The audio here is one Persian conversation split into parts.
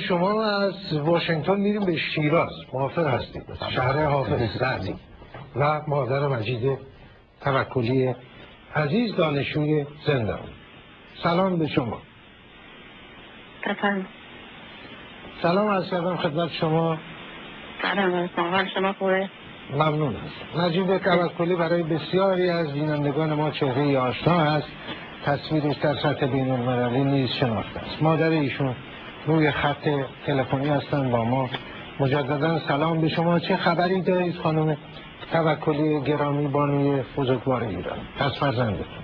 شما از واشنگتن میریم به شیراز، موافق هستید؟ شهر حافظ سعدی و مادر مجید توکلی عزیز دانشجوی زندان. سلام به شما. سلام عرض کردم خدمت شما. سلام شما خوبه؟ ممنون هستم. مجید توکلی برای بسیاری از بینندگان ما چهره آشنا است، تصویرش در سطح بین‌المللی نیز شناخته است. مادر ایشون روی خط تلفنی هستن با ما. مجددا سلام به شما. چه خبری دارید خانم توکلی گرامی، بانوی بزرگوار ایران؟ پس فرزندتون.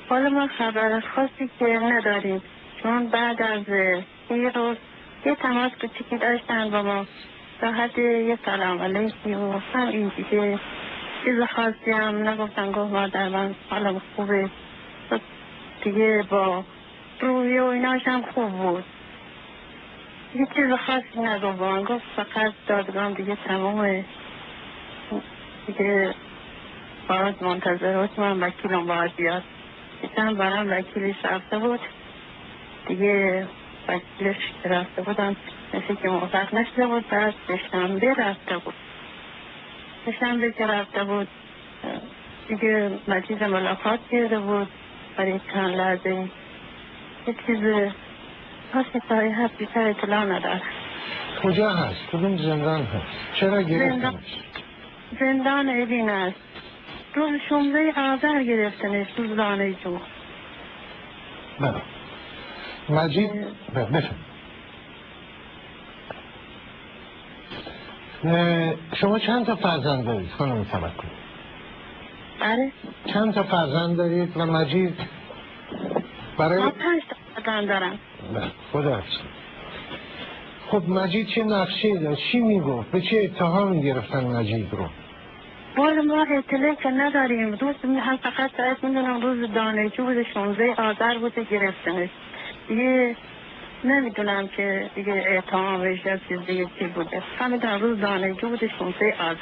حالا ما خبر خاصی که نداریم، چون بعد از یه روز یه تماس کوچیکی داشتن با ما، تا حد یه سلام علیکی و هم این دیگه چیز خاصی هم نگفتن. گفت مادر من حالم خوبه دیگه، با روی و ایناش هم خوب بود، یه چیز خاصی نگفت با من. گفت فقط دادگاه دیگه تمومه دیگه، باید منتظر من وکیلم باید بیاد. دیدم برام وکیلش رفته بود دیگه، وکیلش رفته بودم مثل که موفق نشده بود. بعد شنبه رفته بود، شنبه که رفته بود دیگه مجید ملاقات کرده بود برای چند لحظه. یه چیز خاصی تایی هست بیشتر اطلاع نداره. کجا هست؟ کدوم زندان هست؟ چرا گرفتنش؟ زندان اوین است. روز 16 آذر گرفتنش، روز دانشجو. بله. مجید بفهم. شما چند تا فرزند دارید خانم توکلی؟ بله. چند تا فرزند دارید و مجید برای... ما 5 تا فرزند دارم. بله، خدا حفظ. خب مجید چه نقشه داشت؟ چی میگفت؟ به چه اتهامی گرفتن مجید رو؟ والا ما اطلاعی که نداریم. روز هم فقط ساعت میدونم روز دانشجو بوده، 16 آذر بوده گرفتنش دیگه. نمیدونم که دیگه اتهامش یا چیز دیگه چی بوده. فهمیدم روز دانشجو بوده 16 آذر.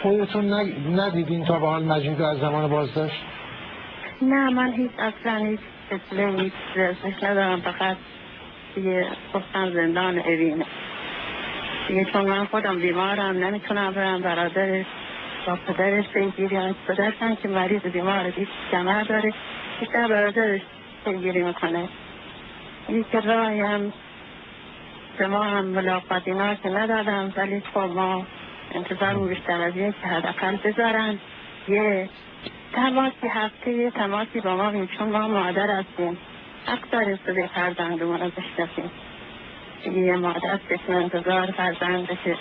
خودتون ندیدین تا به حال مجید رو از زمان بازداشت؟ نه، من هیچ اصلا هیچ اطلاعی هیچ رسش ندارم. فقط دیگه گفتم زندان اوینه دیگه، چون من خودم بیمارم نمیتونم برم. برادرش با پدرش پیگیری، پدرشم که مریض بیماره، بیش کمر داره، بیشتر برادرش پیگیری میکنه. یک راهی هم به ما هم ملاقات اینا که ندادم، ولی خب ما انتظار بیشتر از این که حداقل بذارن یه تماسی، هفته یه تماسی با ما بیم، چون ما مادر هستیم، حق داریم صدای فرزندمون رو بشناسیم. یه مادر بسیم انتظار فرزنده که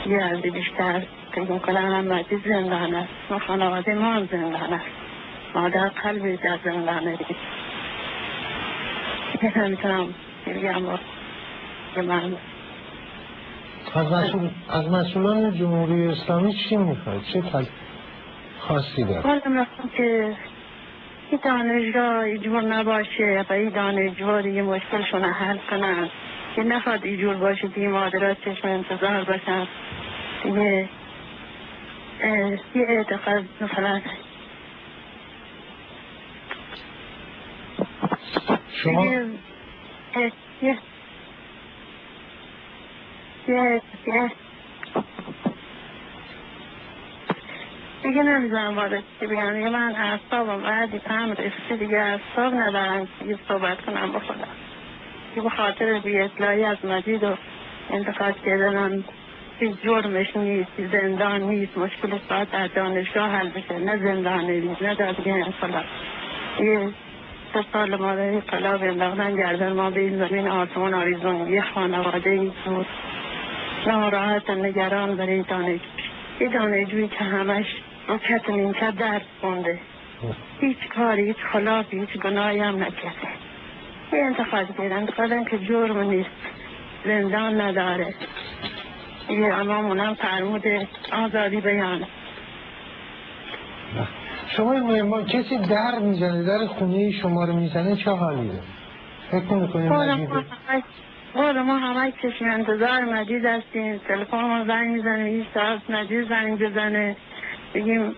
یه عرضی بیشتر فکر میکنم. هم مجید زندان است و خانواده ما هم زندان است. مادر قلبی در زندانه دیگه. دیگه نمیتونم بگم که من از مسئولان جمهوری اسلامی چی میخواد؟ چه خاصی داره؟ حالا مثلا که این دانشگاه ایجور نباشه و این دانشگاه دیگه مشکلشون حل کنن، که نخواد ایجور باشه دیگه مادرات چشم انتظار باشن دیگه. یه اعتقاد مثلا شما دیگه نمیزنم وارد چی بگم دیگه. من اعصابم بعدی هم رفته دیگه، اعصاب ندارم دیگه صحبت کنم با خودم دیگه. به خاطر بی اطلاعی از مجید و انتقاد کردنم هیچ جرمش نیست، زندان نیست، مشکلش باید در دانشگاه حل بشه، نه زندان نیست، نه دادگاه انقلاب. یه 3 سال ما در انقلاب انداختن گردن ما به این زمین آسمون آریزون. یه خانواده ای بود ناراحت نگران برای دانشجو، یه دانشجویی که همش روکت نیمکت درس خونده، هیچ کاری، هیچ خلافی، هیچ گناهی هم نکرده. یه انتقادن که جرم نیست، زندان نداره. یه امامونم فرموده آزادی بیانه. شما کسی در میزنه، در خونه شما رو میزنه، چه حالی داره؟ فکر میکنیم مجیده؟ ما همه چشم انتظار مجید هستیم. تلفن ما زنگ میزنیم هیچ ساعت مجید زنگ بزنه بگیم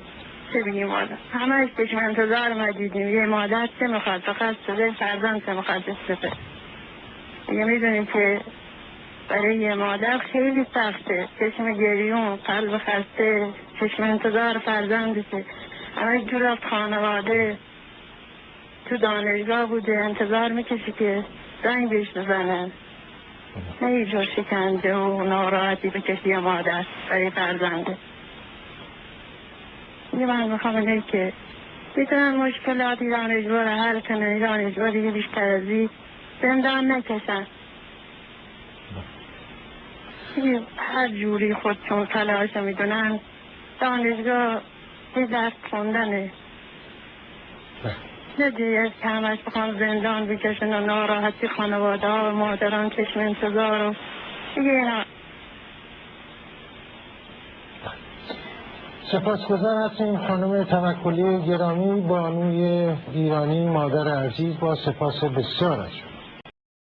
چه بگیم. همه چشم انتظار مجیدیم. یه مادر چه میخواد؟ فقط صدای فرزند چه میخواد بشنفه. دیگه میدونی که برای یه مادر خیلی سخته، چشم گریون، قلب خسته، چشم انتظار فرزندشه. همه جور از خانواده تو دانشگاه بوده، انتظار میکشی که زنگ بهش بزنن، نه یه جور شکنجه و ناراحتی بکشی یه مادر برای فرزنده. یه من میخوام اینه که میتونن مشکلاتی دانشگاه رو حل کنه، دانشگاه دیگه بیشتر از این زندان نکشن. هر جوری خودشون تلاش میدونن، دانشگاه یه درس خوندنه، نه دیگه که همش بخوام زندان بکشن و ناراحتی خانواده ها و مادران چشم انتظار و دیگه اینا. سپاسگزار هستیم خانم توکلی گرامی، بانوی ایرانی، مادر عزیز. با سپاس بسیار از شما.